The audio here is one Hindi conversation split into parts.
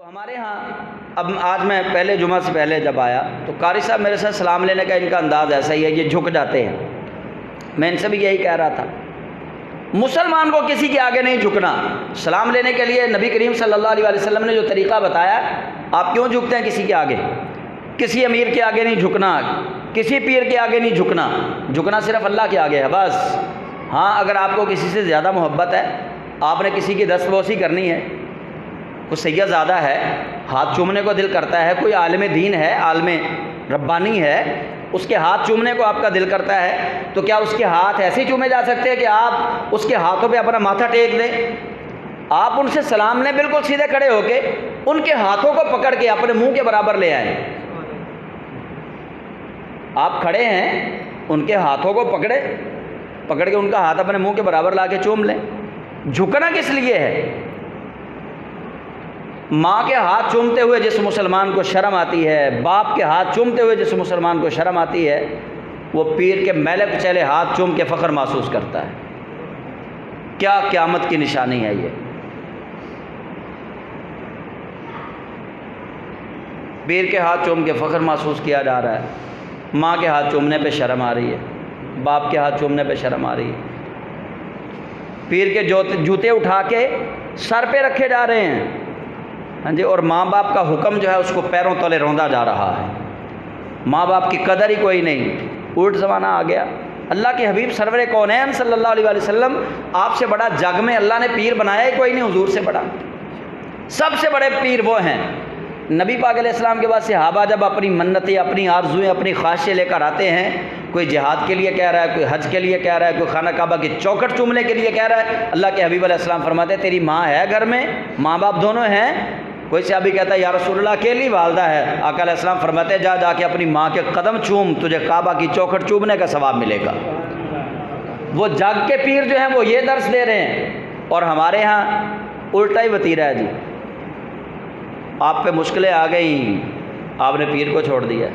हमारे यहाँ अब आज मैं पहले जुमा से पहले जब आया तो कारी साहब मेरे साथ सलाम लेने का इनका अंदाज़ ऐसा ही है, ये झुक जाते हैं। मैं इनसे भी यही कह रहा था, मुसलमान को किसी के आगे नहीं झुकना। सलाम लेने के लिए नबी करीम सल्लल्लाहु अलैहि वसल्लम ने जो तरीक़ा बताया, आप क्यों झुकते हैं किसी के आगे? किसी अमीर के आगे नहीं झुकना, किसी पीर के आगे नहीं झुकना, झुकना सिर्फ अल्लाह के आगे है बस। हाँ, अगर आपको किसी से ज़्यादा मोहब्बत है, आपने किसी की दस्तबोसी करनी है, कोई सैयद ज़्यादा है, हाथ चूमने को दिल करता है, कोई आलिम दीन है, आलिम रब्बानी है, उसके हाथ चूमने को आपका दिल करता है, तो क्या उसके हाथ ऐसे ही चूमे जा सकते हैं कि आप उसके हाथों पे अपना माथा टेक दें? आप उनसे सलाम लें, बिल्कुल सीधे खड़े होके उनके हाथों को पकड़ के अपने मुंह के बराबर ले आए। आप खड़े हैं, उनके हाथों को पकड़ के उनका हाथ अपने मुंह के बराबर ला के चूम लें। झुकना किस लिए है? माँ के हाथ चूमते हुए जिस मुसलमान को शर्म आती है, बाप के हाथ चूमते हुए जिस मुसलमान को शर्म आती है, वो पीर के मैले कुचैले हाथ चूम के फ़ख्र महसूस करता है। क्या क़यामत की निशानी है ये! पीर के हाथ चूम के फ़ख्र महसूस किया जा रहा है, माँ के हाथ चूमने पे शर्म आ रही है, बाप के हाथ चूमने पे शर्म आ रही है। पीर के जूते उठा के सर पे रखे जा रहे हैं, हाँ जी, और माँ बाप का हुक्म जो है उसको पैरों तले रौंदा जा रहा है। माँ बाप की कदर ही कोई नहीं, उल्ट ज़माना आ गया। अल्लाह के हबीब सरवर कौनैन सल्लल्लाहु अलैहि वसल्लम, आपसे बड़ा जग में अल्लाह ने पीर बनाया ही कोई नहीं, हुजूर से बड़ा। सबसे बड़े पीर वो हैं। नबी पाक अलैहिस्सलाम के बाद सहाबा जब अपनी मन्नतें, अपनी आरज़ुएँ, अपनी ख्वाहिशें लेकर आते हैं, कोई जिहाद के लिए कह रहा है, कोई हज के लिए कह रहा है, कोई खाना काबा की चौखट चूमने के लिए कह रहा है, अल्लाह के हबीब अलैहिस्सलाम फरमाते हैं तेरी माँ है घर में, माँ बाप दोनों हैं। कोई सहाबी कहता है या रसूलल्लाह अकेली वालदा है, आका अलैहिस्सलाम फरमाते हैं जा जाके अपनी माँ के कदम चूम, तुझे काबा की चौखट चूमने का सवाब मिलेगा। वो जग के पीर जो हैं वो ये दर्स दे रहे हैं, और हमारे यहाँ उल्टा ही वतीरा है जी। आप पे मुश्किलें आ गई, आपने पीर को छोड़ दिया,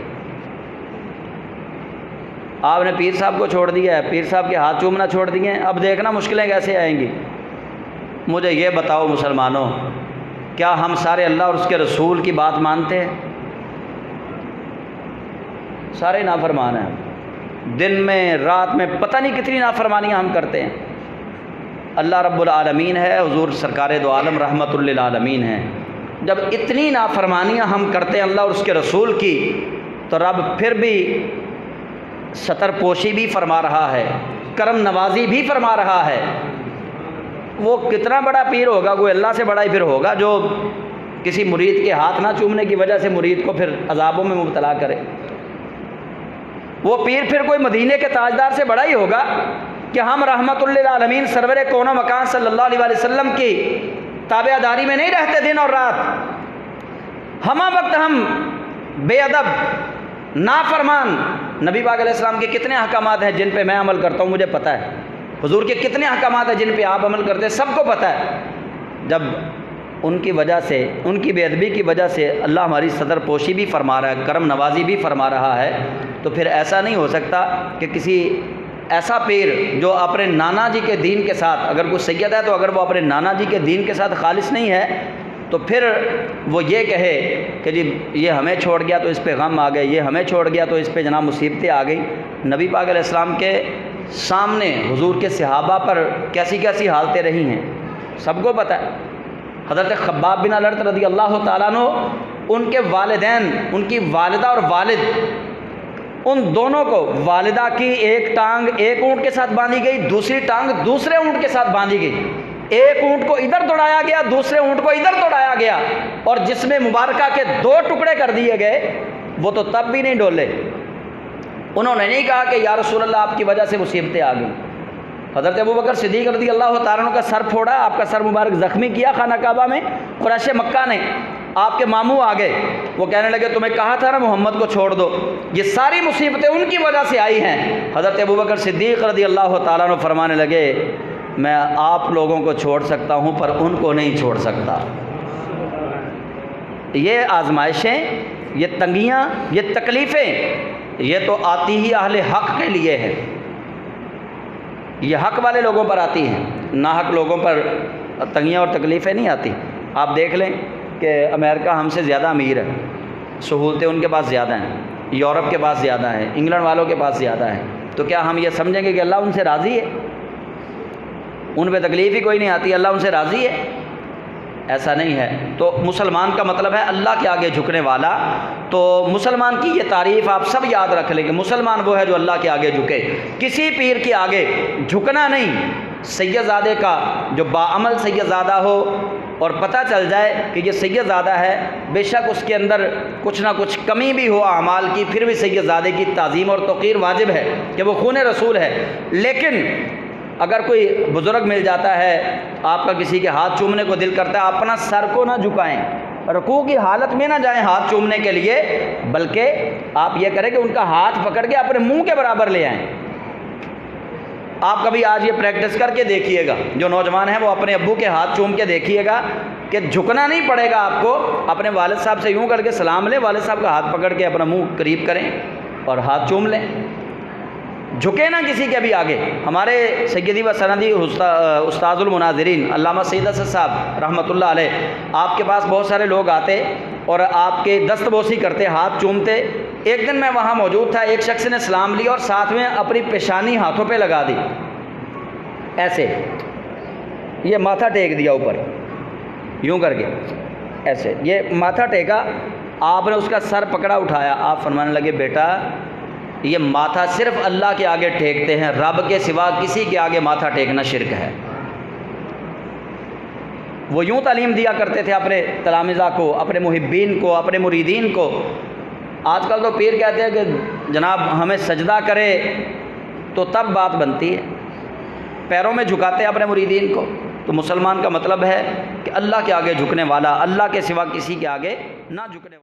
आपने पीर साहब को छोड़ दिया है, पीर साहब के हाथ चूमना छोड़ दिए हैं। अब देखना मुश्किलें कैसे आएंगी। मुझे ये बताओ मुसलमानों, क्या हम सारे अल्लाह और उसके रसूल की बात मानते हैं? सारे नाफरमान हैं। दिन में रात में पता नहीं कितनी नाफरमानियाँ हम करते हैं। अल्लाह रब्बुल आलमीन है, हुजूर सरकार दो आलम रहमतुल लिल आलमीन है। जब इतनी नाफरमानियाँ हम करते हैं अल्लाह और उसके रसूल की, तो रब फिर भी सतर पोशी भी फरमा रहा है, करम नवाजी भी फरमा रहा है। वो कितना बड़ा पीर होगा, कोई अल्लाह से बड़ा ही फिर होगा, जो किसी मुरीद के हाथ ना चूमने की वजह से मुरीद को फिर अजाबों में मुब्तला करे। वो पीर फिर कोई मदीने के ताजदार से बड़ा ही होगा कि हम रहमतुल लिल आलमीन सरवर कौनो मकान सल्लल्लाहु अलैहि वसल्लम की ताबेदारी में नहीं रहते दिन और रात। हमा वक्त हम बेअदब, नाफरमान, नबी पाक अलैहिस्सलाम के कितने अहकामात हैं जिन पे मैं अमल करता हूँ, मुझे पता है। हुजूर के कितने अहकामात हैं जिन पे आप अमल करते हैं, सबको पता है। जब उनकी वजह से, उनकी बेअदबी की वजह से अल्लाह हमारी सदर पोशी भी फरमा रहा है, करम नवाजी भी फरमा रहा है, तो फिर ऐसा नहीं हो सकता कि किसी ऐसा पीर जो अपने नाना जी के दीन के साथ, अगर कोई सैयद है तो अगर वो अपने नाना जी के दीन के साथ खालिस नहीं है, तो फिर वो ये कहे कि जी ये हमें छोड़ गया तो इस पे गम आ गए, ये हमें छोड़ गया तो इस पे जनाब मुसीबतें आ गई। नबी पाक अलैहिस्सलाम के सामने हुजूर के सहाबा पर कैसी कैसी हालतें रही हैं, सबको पता है। हज़रत खब्बाब बिन अलरत रज़ी अल्लाह तआला अन्हु, उनके वालिदैन, उनकी वालिदा और वालिद, उन दोनों को वालिदा की एक टांग एक ऊँट के साथ बांधी गई, दूसरी टांग दूसरे ऊँट के साथ बांधी गई। एक ऊँट को इधर दौड़ाया गया, दूसरे ऊँट को इधर दौड़ाया गया, और जिसमें मुबारका के 2 टुकड़े कर दिए गए, वो तो तब भी नहीं डोले। उन्होंने नहीं कहा कि या रसूल अल्लाह आपकी वजह से मुसीबतें आ गई। हज़रत अबू बकर सिद्दीक़ रज़ी अल्लाह तआला अन्हु का सर फोड़ा, आपका सर मुबारक ज़ख्मी किया खाना काबा में। कुरैश मक्का ने, आपके मामू आ गए, वो कहने लगे तुम्हें कहा था ना मोहम्मद को छोड़ दो। ये सारी मुसीबतें उनकी वजह से आई हैं। हज़रत अबू बकर सिद्दीक़ रज़ी अल्लाह तआला अन्हु फरमाने लगे मैं आप लोगों को छोड़ सकता हूँ पर उनको नहीं छोड़ सकता। ये आजमाइशें, ये तंगियाँ, ये तकलीफ़ें, ये तो आती ही अहले हक़ के लिए है। ये हक़ वाले लोगों पर आती हैं, नाहक लोगों पर तंगियाँ और तकलीफ़ें नहीं आती। आप देख लें कि अमेरिका हमसे ज़्यादा अमीर है, सहूलतें उनके पास ज़्यादा हैं, यूरोप के पास ज़्यादा है, इंग्लैंड वालों के पास ज़्यादा है, तो क्या हम ये समझेंगे कि अल्लाह उनसे राज़ी है? उन पर तकलीफ़ ही कोई नहीं आती, अल्लाह उनसे राज़ी है? ऐसा नहीं है। तो मुसलमान का मतलब है अल्लाह के आगे झुकने वाला। तो मुसलमान की ये तारीफ़ आप सब याद रख लेंगे, मुसलमान वो है जो अल्लाह के आगे झुके, किसी पीर के आगे झुकना नहीं। सैयदज़ादे का जो बाअमल सैयदज़ादा हो और पता चल जाए कि ये सैयदज़ादा है, बेशक उसके अंदर कुछ ना कुछ कमी भी हो अमाल की, फिर भी सैयदज़ादे की ताज़ीम और तौक़ीर वाजिब है कि वो खून रसूल है। लेकिन अगर कोई बुज़ुर्ग मिल जाता है, आपका किसी के हाथ चूमने को दिल करता है, अपना सर को ना झुकाएं, रुकू की हालत में ना जाएं हाथ चूमने के लिए, बल्कि आप ये करें कि उनका हाथ पकड़ के अपने मुंह के बराबर ले आएं। आप कभी आज ये प्रैक्टिस करके देखिएगा, जो नौजवान हैं वो अपने अब्बू के हाथ चूम के देखिएगा कि झुकना नहीं पड़ेगा आपको, अपने वालिद साहब से यूँ करके सलाम लें, वालिद साहब का हाथ पकड़ के अपना मुंह करीब करें और हाथ चूम लें, झुके ना किसी के भी आगे। हमारे सैयदी व सनदी उस्ताजुल मुनाज़िरीन अल्लामा सैयद असद साहब रहमतुल्लाह अलैह, आपके पास बहुत सारे लोग आते और आपके दस्तबोसी करते, हाथ चूमते। एक दिन मैं वहाँ मौजूद था, एक शख्स ने सलाम लिया और साथ में अपनी पेशानी हाथों पे लगा दी, ऐसे ये माथा टेक दिया ऊपर यूँ करके, ऐसे ये माथा टेका, आपने उसका सर पकड़ा उठाया, आप फरमाने लगे बेटा ये माथा सिर्फ अल्लाह के आगे टेकते हैं, रब के सिवा किसी के आगे माथा टेकना शिरक है। वो यूँ तालीम दिया करते थे अपने तलामिज़ा को, अपने मुहिब्बीन को, अपने मुरीदीन को। आजकल तो पीर कहते हैं कि जनाब हमें सजदा करे तो तब बात बनती है, पैरों में झुकाते हैं अपने मुरीदीन को। तो मुसलमान का मतलब है कि अल्लाह के आगे झुकने वाला, अल्लाह के सिवा किसी के आगे ना झुकने वाला।